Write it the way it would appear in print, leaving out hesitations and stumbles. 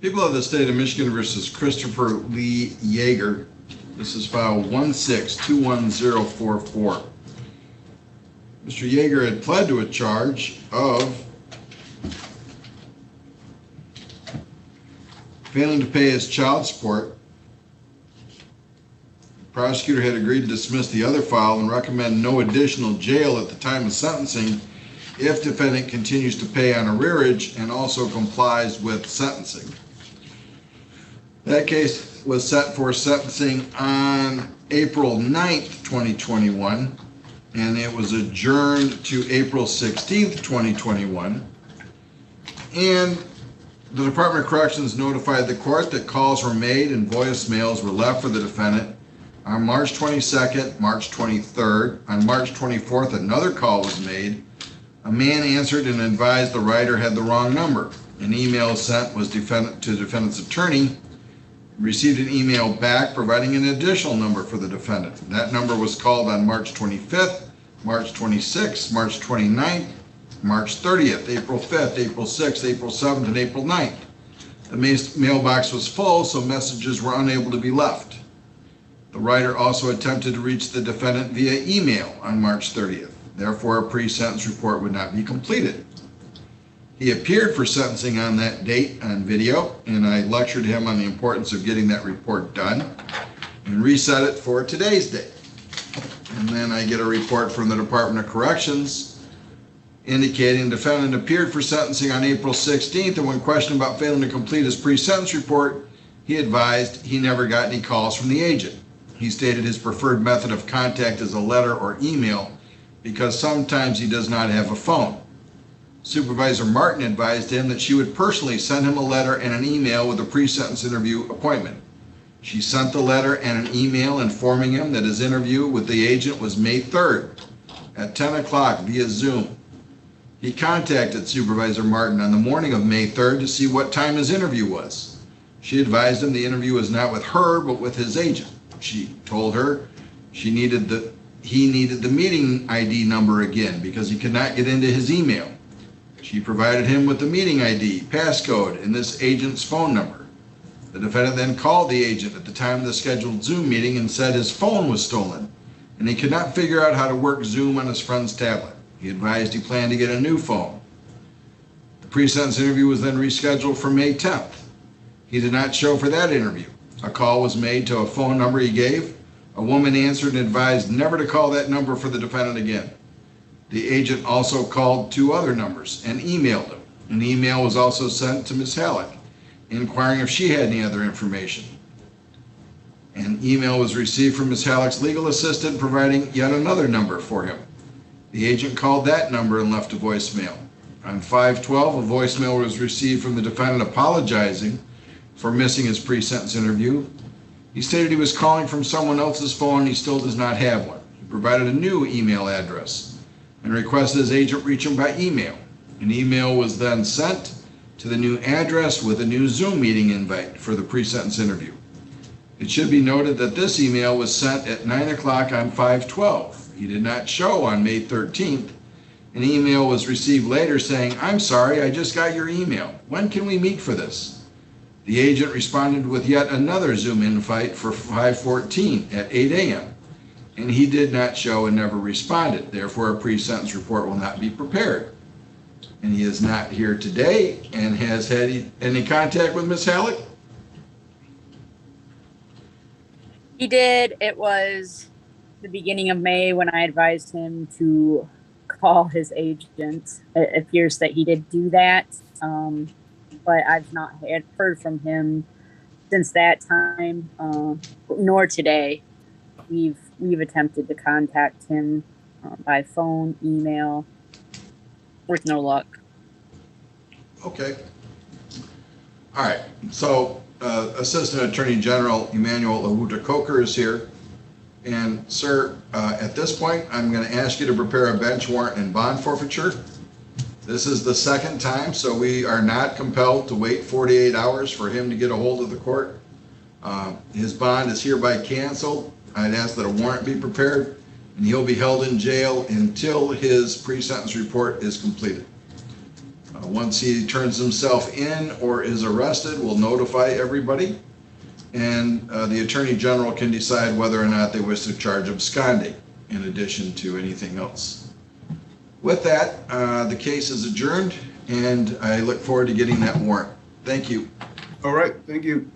People of the State of Michigan versus Christopher Lee Yeager. This is file 1621044. Mr. Yeager had pled to a charge of failing to pay his child support. The prosecutor had agreed to dismiss the other file and recommend no additional jail at the time of sentencing if defendant continues to pay on arrearage and also complies with sentencing. That case was set for sentencing on April 9th, 2021, and it was adjourned to April 16th, 2021. And the Department of Corrections notified the court that calls were made and voicemails were left for the defendant on March 22nd, March 23rd. On March 24th, another call was made. A man answered and advised the writer had the wrong number. An email sent was to defendant's attorney. Received an email back providing an additional number for the defendant. That number was called on March 25th, March 26th, March 29th, March 30th, April 5th, April 6th, April 7th, and April 9th. The mailbox was full, so messages were unable to be left. The writer also attempted to reach the defendant via email on March 30th. Therefore, a pre-sentence report would not be completed. He appeared for sentencing on that date on video, and I lectured him on the importance of getting that report done and reset it for today's date. And then I get a report from the Department of Corrections indicating the defendant appeared for sentencing on April 16th, and when questioned about failing to complete his pre-sentence report, he advised he never got any calls from the agent. He stated his preferred method of contact is a letter or email because sometimes he does not have a phone. Supervisor Martin advised him that she would personally send him a letter and an email with a pre-sentence interview appointment. She sent the letter and an email informing him that his interview with the agent was May 3rd at 10 o'clock via Zoom. He contacted Supervisor Martin on the morning of May 3rd to see what time his interview was. She advised him the interview was not with her but with his agent. She told her he needed the meeting ID number again because he could not get into his email. She provided him with the meeting ID, passcode, and this agent's phone number. The defendant then called the agent at the time of the scheduled Zoom meeting and said his phone was stolen and he could not figure out how to work Zoom on his friend's tablet. He advised he planned to get a new phone. The pre-sentence interview was then rescheduled for May 10th. He did not show for that interview. A call was made to a phone number he gave. A woman answered and advised never to call that number for the defendant again. The agent also called two other numbers and emailed them. An email was also sent to Ms. Halleck, inquiring if she had any other information. An email was received from Ms. Halleck's legal assistant providing yet another number for him. The agent called that number and left a voicemail. On 5/12, a voicemail was received from the defendant apologizing for missing his pre-sentence interview. He stated he was calling from someone else's phone and he still does not have one. He provided a new email address and requested his agent reach him by email. An email was then sent to the new address with a new Zoom meeting invite for the pre-sentence interview. It should be noted that this email was sent at 9 o'clock on 5/12. He did not show on May 13th. An email was received later saying, "I'm sorry, I just got your email. When can we meet for this?" The agent responded with yet another Zoom invite for 5/14 at 8 a.m. and he did not show and never responded. Therefore, a pre-sentence report will not be prepared. And he is not here today and has had any contact with Ms. Halleck? He did. It was the beginning of May when I advised him to call his agent. It appears that he did do that, but I've not heard from him since that time, nor today. We've attempted to contact him by phone, email, with no luck. Okay. All right. So Assistant Attorney General Emmanuel Awuta-Coker is here. And sir, at this point, I'm going to ask you to prepare a bench warrant and bond forfeiture. This is the second time, so we are not compelled to wait 48 hours for him to get a hold of the court. His bond is hereby canceled. I'd ask that a warrant be prepared, and he'll be held in jail until his pre-sentence report is completed. Once he turns himself in or is arrested, we'll notify everybody, and the Attorney General can decide whether or not they wish to charge absconding in addition to anything else. With that, the case is adjourned, and I look forward to getting that warrant. Thank you. All right, thank you.